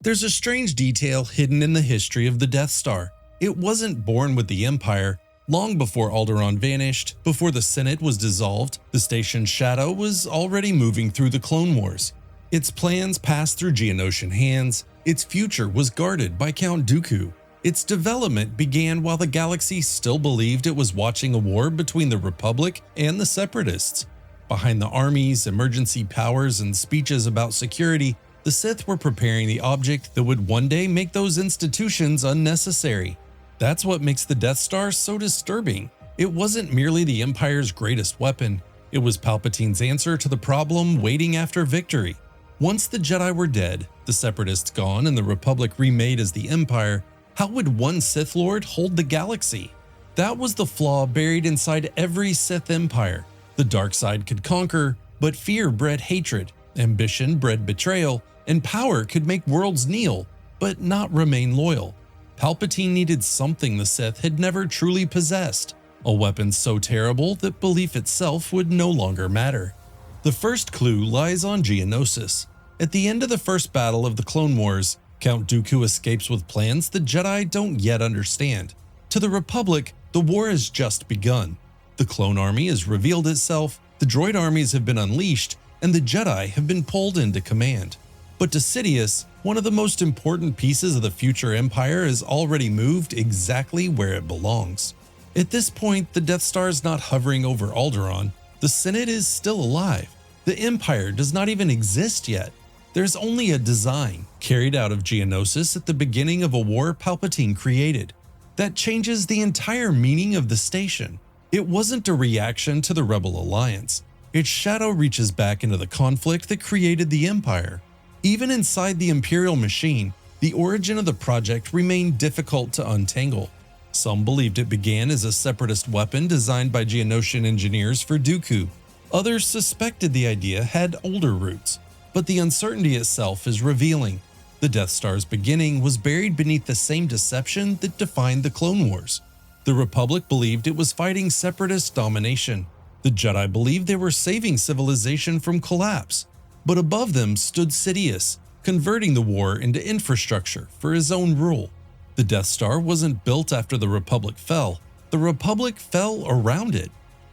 There's a strange detail hidden in the history of the Death Star. It wasn't born with the Empire. Long before Alderaan vanished, before the Senate was dissolved, the station's shadow was already moving through the Clone Wars. Its plans passed through Geonosian hands. Its future was guarded by Count Dooku. Its development began while the galaxy still believed it was watching a war between the Republic and the Separatists. Behind the armies, emergency powers, and speeches about security, the Sith were preparing the object that would one day make those institutions unnecessary. That's what makes the Death Star so disturbing. It wasn't merely the Empire's greatest weapon. It was Palpatine's answer to the problem waiting after victory. Once the Jedi were dead, the Separatists gone, and the Republic remade as the Empire, how would one Sith Lord hold the galaxy? That was the flaw buried inside every Sith Empire. The dark side could conquer, but fear bred hatred, ambition bred betrayal, and power could make worlds kneel, but not remain loyal. Palpatine needed something the Sith had never truly possessed, a weapon so terrible that belief itself would no longer matter. The first clue lies on Geonosis. At the end of the first battle of the Clone Wars, Count Dooku escapes with plans the Jedi don't yet understand. To the Republic, the war has just begun. The clone army has revealed itself, the droid armies have been unleashed, and the Jedi have been pulled into command. But to Sidious, one of the most important pieces of the future Empire has already moved exactly where it belongs. At this point, the Death Star is not hovering over Alderaan. The Senate is still alive. The Empire does not even exist yet. There's only a design, carried out of Geonosis at the beginning of a war Palpatine created. That changes the entire meaning of the station. It wasn't a reaction to the Rebel Alliance. Its shadow reaches back into the conflict that created the Empire. Even inside the Imperial machine, the origin of the project remained difficult to untangle. Some believed it began as a separatist weapon designed by Geonosian engineers for Dooku. Others suspected the idea had older roots. But the uncertainty itself is revealing. The Death Star's beginning was buried beneath the same deception that defined the Clone Wars. The Republic believed it was fighting separatist domination. The Jedi believed they were saving civilization from collapse. But above them stood Sidious, converting the war into infrastructure for his own rule. The Death Star wasn't built after the Republic fell. The Republic fell around it.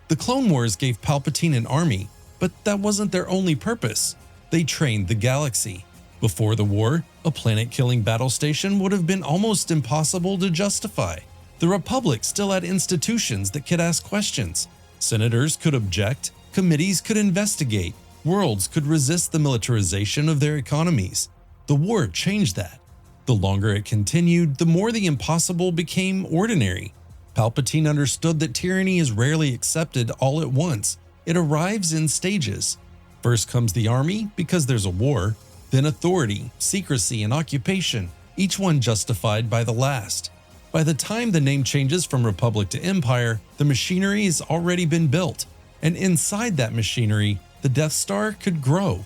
The Clone Wars gave Palpatine an army, but that wasn't their only purpose. They trained the galaxy. Before the war, a planet-killing battle station would have been almost impossible to justify. The Republic still had institutions that could ask questions. Senators could object, committees could investigate, worlds could resist the militarization of their economies. The war changed that. The longer it continued, the more the impossible became ordinary. Palpatine understood that tyranny is rarely accepted all at once. It arrives in stages. First comes the army because there's a war, then authority, secrecy, and occupation, each one justified by the last. By the time the name changes from Republic to Empire, the machinery has already been built, and inside that machinery, the Death Star could grow.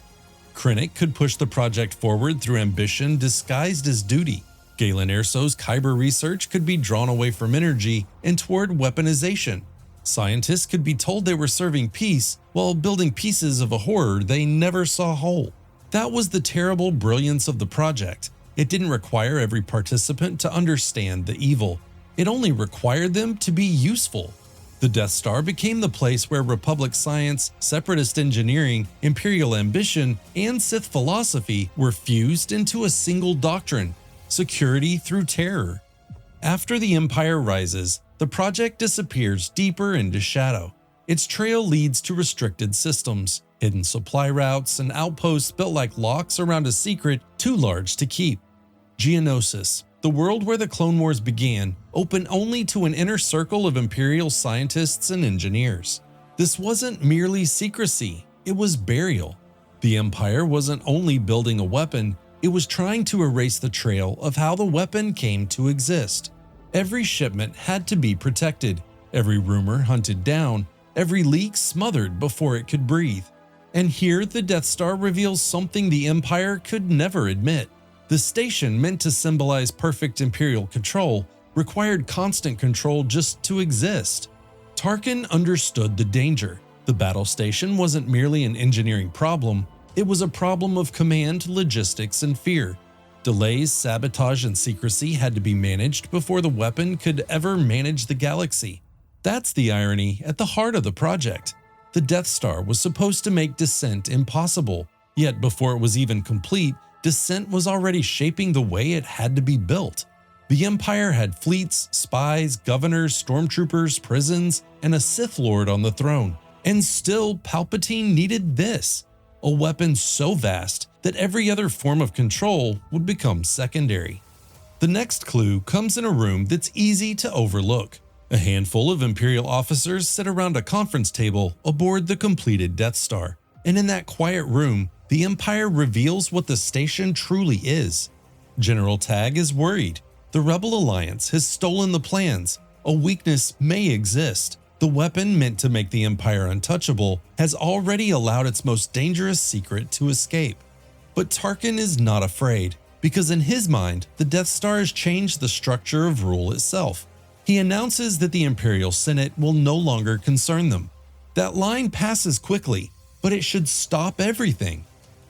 Krennic could push the project forward through ambition disguised as duty. Galen Erso's Kyber research could be drawn away from energy and toward weaponization. Scientists could be told they were serving peace while building pieces of a horror they never saw whole. That was the terrible brilliance of the project. It didn't require every participant to understand the evil. It only required them to be useful. The Death Star became the place where Republic science, separatist engineering, Imperial ambition, and Sith philosophy were fused into a single doctrine: security through terror. After the Empire rises, the project disappears deeper into shadow. Its trail leads to restricted systems, hidden supply routes, and outposts built like locks around a secret too large to keep. Geonosis, the world where the Clone Wars began, open only to an inner circle of Imperial scientists and engineers. This wasn't merely secrecy, it was burial. The Empire wasn't only building a weapon, it was trying to erase the trail of how the weapon came to exist. Every shipment had to be protected, every rumor hunted down, every leak smothered before it could breathe. And here the Death Star reveals something the Empire could never admit. The station, meant to symbolize perfect Imperial control, required constant control just to exist. Tarkin understood the danger. The battle station wasn't merely an engineering problem, it was a problem of command, logistics, and fear. Delays, sabotage, and secrecy had to be managed before the weapon could ever manage the galaxy. That's the irony at the heart of the project. The Death Star was supposed to make descent impossible, yet before it was even complete, descent was already shaping the way it had to be built. The Empire had fleets, spies, governors, stormtroopers, prisons, and a Sith Lord on the throne. And still, Palpatine needed this, a weapon so vast that every other form of control would become secondary. The next clue comes in a room that's easy to overlook. A handful of Imperial officers sit around a conference table aboard the completed Death Star, and in that quiet room, the Empire reveals what the station truly is. General Tag is worried. The Rebel Alliance has stolen the plans. A weakness may exist. The weapon meant to make the Empire untouchable has already allowed its most dangerous secret to escape. But Tarkin is not afraid, because in his mind, the Death Star has changed the structure of rule itself. He announces that the Imperial Senate will no longer concern them. That line passes quickly, but it should stop everything.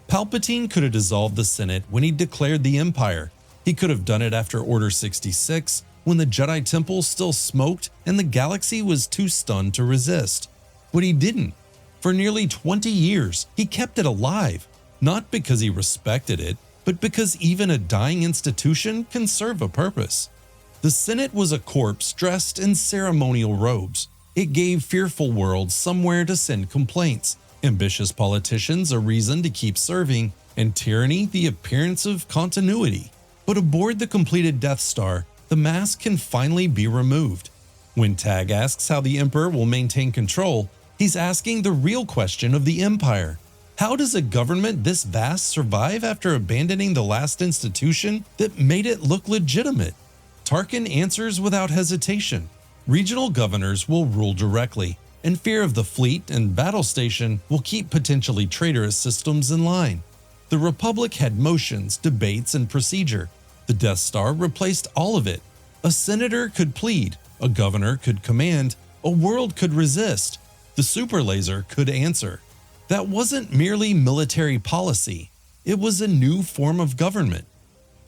Palpatine could have dissolved the Senate when he declared the Empire. He could have done it after Order 66, when the Jedi Temple still smoked and the galaxy was too stunned to resist. But he didn't. For nearly 20 years, he kept it alive, not because he respected it, but because even a dying institution can serve a purpose. The Senate was a corpse dressed in ceremonial robes. It gave fearful worlds somewhere to send complaints, ambitious politicians a reason to keep serving, and tyranny the appearance of continuity. But aboard the completed Death Star, the mask can finally be removed. When Tag asks how the Emperor will maintain control, he's asking the real question of the Empire. How does a government this vast survive after abandoning the last institution that made it look legitimate? Tarkin answers without hesitation. Regional governors will rule directly, and fear of the fleet and battle station will keep potentially traitorous systems in line. The Republic had motions, debates, and procedure. The Death Star replaced all of it. A senator could plead, a governor could command, a world could resist, the super laser could answer. That wasn't merely military policy, it was a new form of government.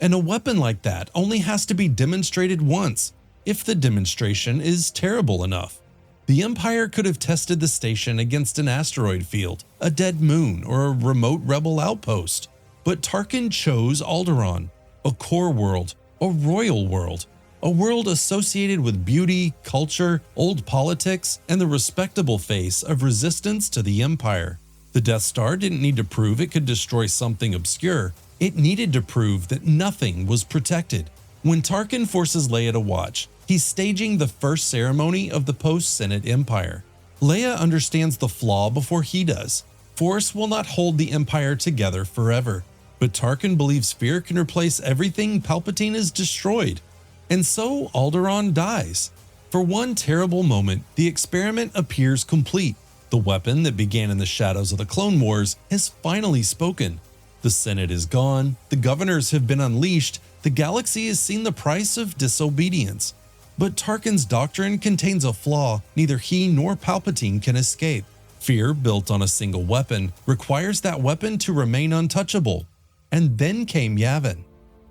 And a weapon like that only has to be demonstrated once, if the demonstration is terrible enough. The Empire could have tested the station against an asteroid field, a dead moon, or a remote rebel outpost. But Tarkin chose Alderaan, a core world, a royal world, a world associated with beauty, culture, old politics, and the respectable face of resistance to the Empire. The Death Star didn't need to prove it could destroy something obscure. It needed to prove that nothing was protected. When Tarkin forces Leia to watch, he's staging the first ceremony of the post-Senate Empire. Leia understands the flaw before he does. Force will not hold the Empire together forever. But Tarkin believes fear can replace everything Palpatine has destroyed. And so Alderaan dies. For one terrible moment, the experiment appears complete. The weapon that began in the shadows of the Clone Wars has finally spoken. The Senate is gone, the governors have been unleashed, the galaxy has seen the price of disobedience. But Tarkin's doctrine contains a flaw neither he nor Palpatine can escape. Fear built on a single weapon requires that weapon to remain untouchable. And then came Yavin.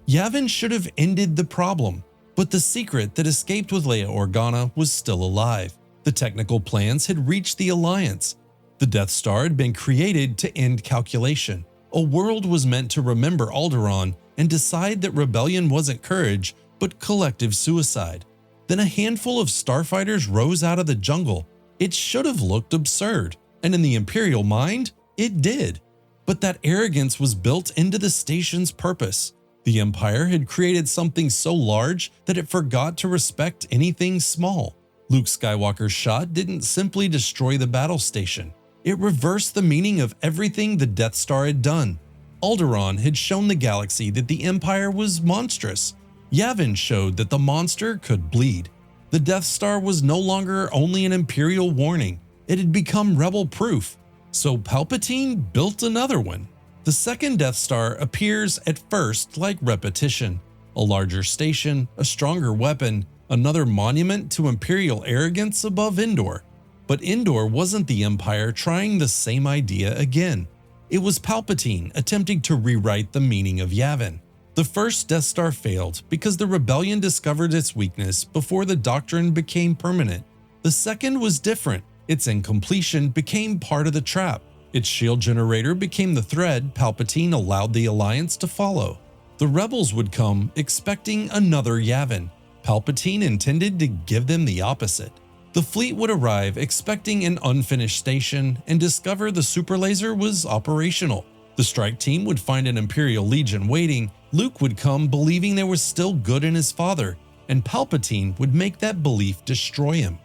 Yavin should have ended the problem, but the secret that escaped with Leia Organa was still alive. The technical plans had reached the Alliance. The Death Star had been created to end calculation. A world was meant to remember Alderaan and decide that rebellion wasn't courage, but collective suicide. Then a handful of starfighters rose out of the jungle. It should have looked absurd, and in the Imperial mind, it did. But that arrogance was built into the station's purpose. The Empire had created something so large that it forgot to respect anything small. Luke Skywalker's shot didn't simply destroy the battle station. It reversed the meaning of everything the Death Star had done. Alderaan had shown the galaxy that the Empire was monstrous. Yavin showed that the monster could bleed. The Death Star was no longer only an Imperial warning. It had become rebel-proof. So Palpatine built another one. The second Death Star appears at first like repetition. A larger station, a stronger weapon, another monument to Imperial arrogance above Endor. But Endor wasn't the Empire trying the same idea again. It was Palpatine attempting to rewrite the meaning of Yavin. The first Death Star failed because the rebellion discovered its weakness before the doctrine became permanent. The second was different. Its incompletion became part of the trap. Its shield generator became the thread Palpatine allowed the Alliance to follow. The rebels would come expecting another Yavin. Palpatine intended to give them the opposite. The fleet would arrive expecting an unfinished station and discover the super laser was operational. The strike team would find an Imperial Legion waiting. Luke would come believing there was still good in his father, and Palpatine would make that belief destroy him.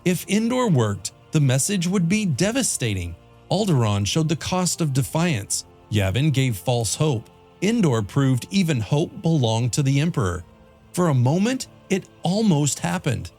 If Endor worked, the message would be devastating. Alderaan showed the cost of defiance. Yavin gave false hope. Endor proved even hope belonged to the Emperor. For a moment, it almost happened.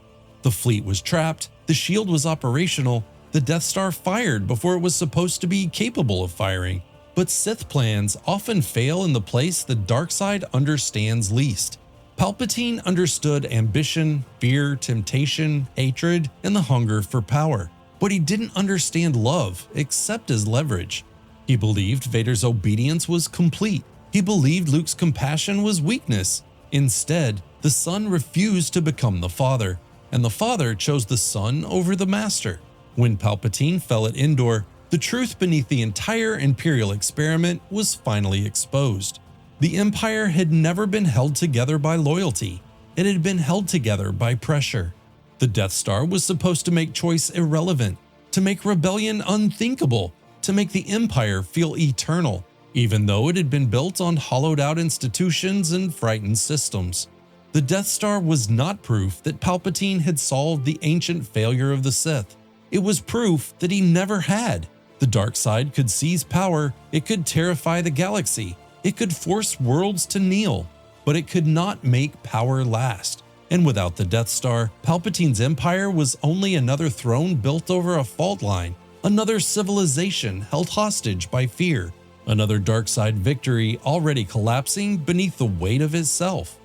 The fleet was trapped, the shield was operational, the Death Star fired before it was supposed to be capable of firing. But Sith plans often fail in the place the dark side understands least. Palpatine understood ambition, fear, temptation, hatred, and the hunger for power. But he didn't understand love except as leverage. He believed Vader's obedience was complete. He believed Luke's compassion was weakness. Instead, the son refused to become the father, and the father chose the son over the master. When Palpatine fell at Endor, the truth beneath the entire Imperial experiment was finally exposed. The Empire had never been held together by loyalty. It had been held together by pressure. The Death Star was supposed to make choice irrelevant, to make rebellion unthinkable, to make the Empire feel eternal, even though it had been built on hollowed-out institutions and frightened systems. The Death Star was not proof that Palpatine had solved the ancient failure of the Sith. It was proof that he never had. The dark side could seize power, it could terrify the galaxy, it could force worlds to kneel, but it could not make power last. And without the Death Star, Palpatine's empire was only another throne built over a fault line, another civilization held hostage by fear, another dark side victory already collapsing beneath the weight of itself.